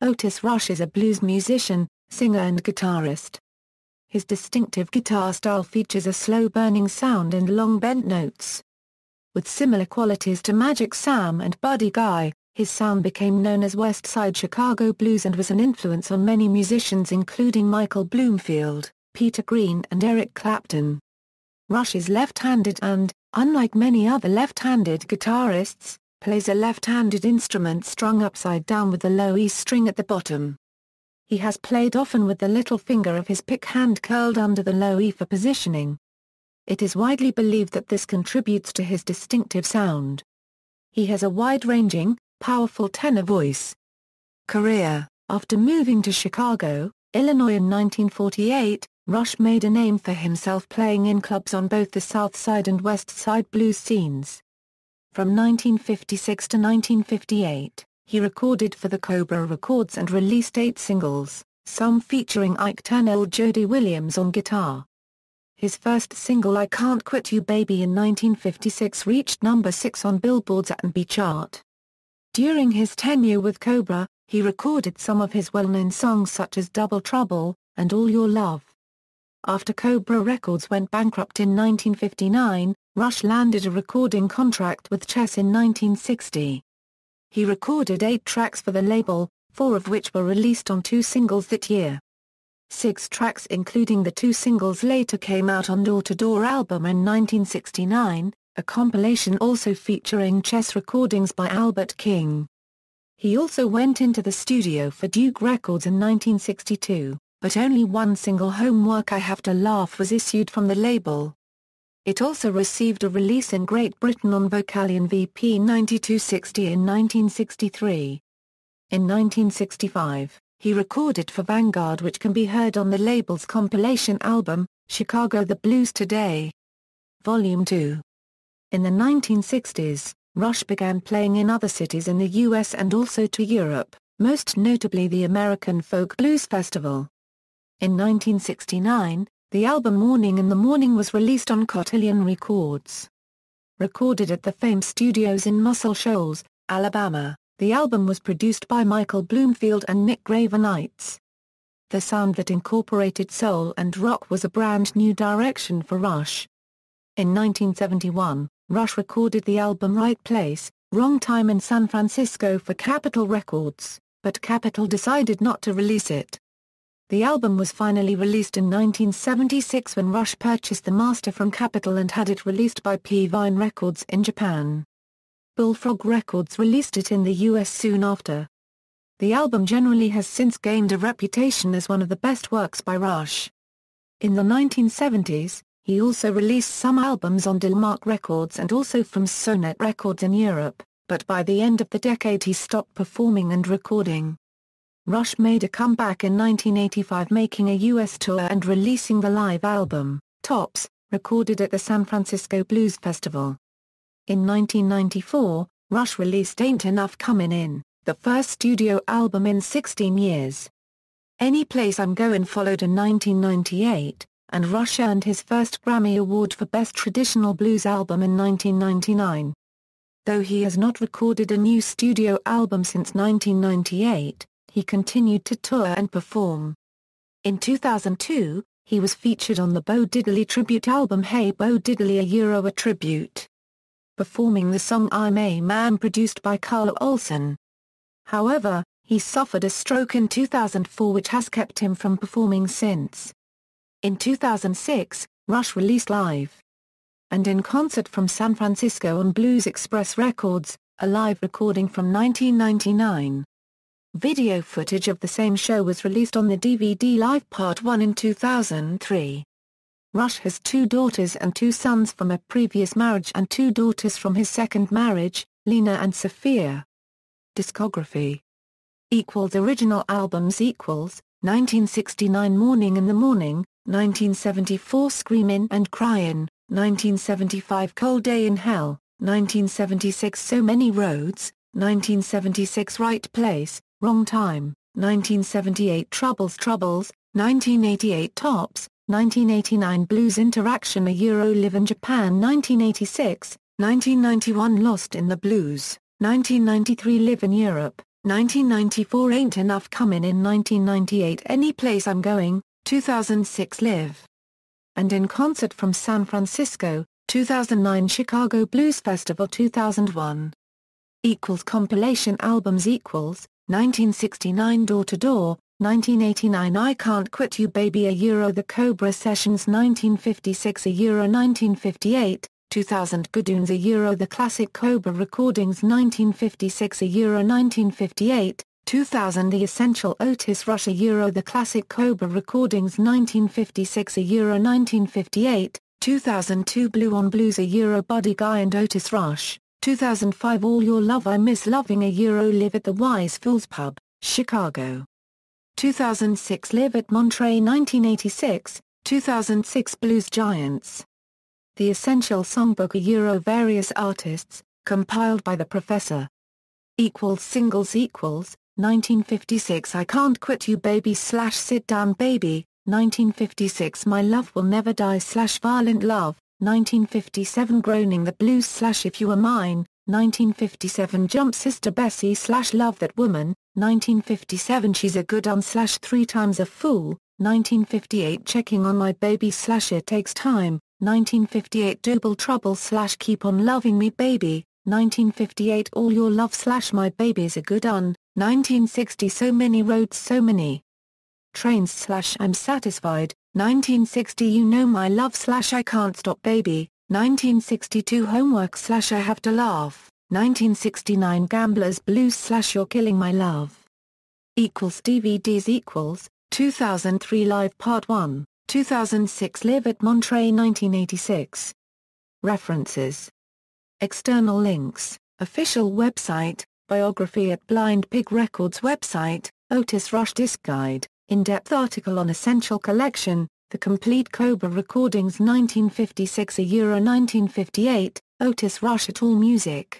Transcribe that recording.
Otis Rush is a blues musician, singer and guitarist. His distinctive guitar style features a slow-burning sound and long bent notes. With similar qualities to Magic Sam and Buddy Guy, his sound became known as West Side Chicago blues and was an influence on many musicians including Michael Bloomfield, Peter Green and Eric Clapton. Rush is left-handed and, unlike many other left-handed guitarists, plays a left-handed instrument strung upside down with the low E string at the bottom. He has played often with the little finger of his pick hand curled under the low E for positioning. It is widely believed that this contributes to his distinctive sound. He has a wide-ranging, powerful tenor voice. Career: after moving to Chicago, Illinois in 1948, Rush made a name for himself playing in clubs on both the South Side and West Side blues scenes. From 1956 to 1958, he recorded for the Cobra Records and released 8 singles, some featuring Ike Turner or Jody Williams on guitar. His first single I Can't Quit You Baby in 1956 reached number 6 on Billboard's R&B chart. During his tenure with Cobra, he recorded some of his well-known songs such as Double Trouble, and All Your Love. After Cobra Records went bankrupt in 1959, Rush landed a recording contract with Chess in 1960. He recorded 8 tracks for the label, 4 of which were released on 2 singles that year. 6 tracks including the 2 singles later came out on Door to Door album in 1969, a compilation also featuring Chess recordings by Albert King. He also went into the studio for Duke Records in 1962, but only one single, Homework I Have to Laugh, was issued from the label. It also received a release in Great Britain on Vocalion VP 9260 in 1963. In 1965, he recorded for Vanguard, which can be heard on the label's compilation album, Chicago the Blues Today. Volume 2. In the 1960s, Rush began playing in other cities in the US and also to Europe, most notably the American Folk Blues Festival. In 1969, the album Morning in the Morning was released on Cotillion Records. Recorded at the Fame Studios in Muscle Shoals, Alabama, the album was produced by Michael Bloomfield and Nick Gravenites. The sound that incorporated soul and rock was a brand new direction for Rush. In 1971, Rush recorded the album Right Place, Wrong Time in San Francisco for Capitol Records, but Capitol decided not to release it. The album was finally released in 1976 when Rush purchased the master from Capitol and had it released by P-Vine Records in Japan. Bullfrog Records released it in the US soon after. The album generally has since gained a reputation as one of the best works by Rush. In the 1970s, he also released some albums on Delmark Records and also from Sonet Records in Europe, but by the end of the decade he stopped performing and recording. Rush made a comeback in 1985, making a US tour and releasing the live album, Tops, recorded at the San Francisco Blues Festival. In 1994, Rush released Ain't Enough Comin' In, the first studio album in 16 years. Any Place I'm Goin' followed in 1998, and Rush earned his first Grammy Award for Best Traditional Blues Album in 1999. Though he has not recorded a new studio album since 1998, he continued to tour and perform. In 2002, he was featured on the Bo Diddley tribute album Hey Bo Diddley, a tribute, performing the song I'm a Man produced by Carl Olson. However, he suffered a stroke in 2004 which has kept him from performing since. In 2006, Rush released Live and in Concert from San Francisco on Blues Express Records, a live recording from 1999. Video footage of the same show was released on the DVD Live Part 1 in 2003. Rush has 2 daughters and 2 sons from a previous marriage and 2 daughters from his second marriage, Lena and Sophia. Discography Original albums 1969 Morning in the Morning, 1974 Screamin' and Cryin', 1975 Cold Day in Hell, 1976 So Many Roads, 1976 Right Place, Wrong Time, 1978 Troubles, 1988 Tops, 1989 Blues Interaction, Live in Japan, 1986, 1991 Lost in the Blues, 1993 Live in Europe, 1994 Ain't Enough Comin' in 1998 Any Place I'm Going, 2006 Live. And In Concert from San Francisco, 2009 Chicago Blues Festival 2001. Compilation albums 1969 Door to Door, 1989 I Can't Quit You Baby €, The Cobra Sessions 1956 €, 1958, 2000 Goodoons €, The Classic Cobra Recordings 1956 €, 1958, 2000 The Essential Otis Rush €, The Classic Cobra Recordings 1956 €, 1958, 2002 Blue on Blues €, Buddy Guy and Otis Rush, 2005 All Your Love I Miss Loving €, Live at the Wise Fools Pub, Chicago. 2006 Live at Monterey 1986, 2006 Blues Giants. The Essential Songbook €, Various artists, compiled by The Professor. Singles 1956 I Can't Quit You Baby / Sit Down Baby, 1956 My Love Will Never Die / Violent Love, 1957 Groaning the Blues / If You Were Mine, 1957 Jump Sister Bessie / Love That Woman, 1957 She's a Good Un / 3 Times a Fool, 1958 Checking on My Baby / It Takes Time, 1958 Double Trouble / Keep on Loving Me Baby, 1958 All Your Love / My Baby's a Good Un, 1960 So Many Roads So Many Trains / I'm Satisfied, 1960 You Know My Love / I Can't Stop Baby, 1962 Homework / I Have to Laugh, 1969 Gambler's Blues / You're Killing My Love. DVDs 2003 Live Part 1, 2006 Live at Monterey 1986. References. External links, official website, biography at Blind Pig Records website, Otis Rush Disc Guide, in-depth article on Essential Collection, The Complete Cobra Recordings 1956 €, 1958, Otis Rush at All Music.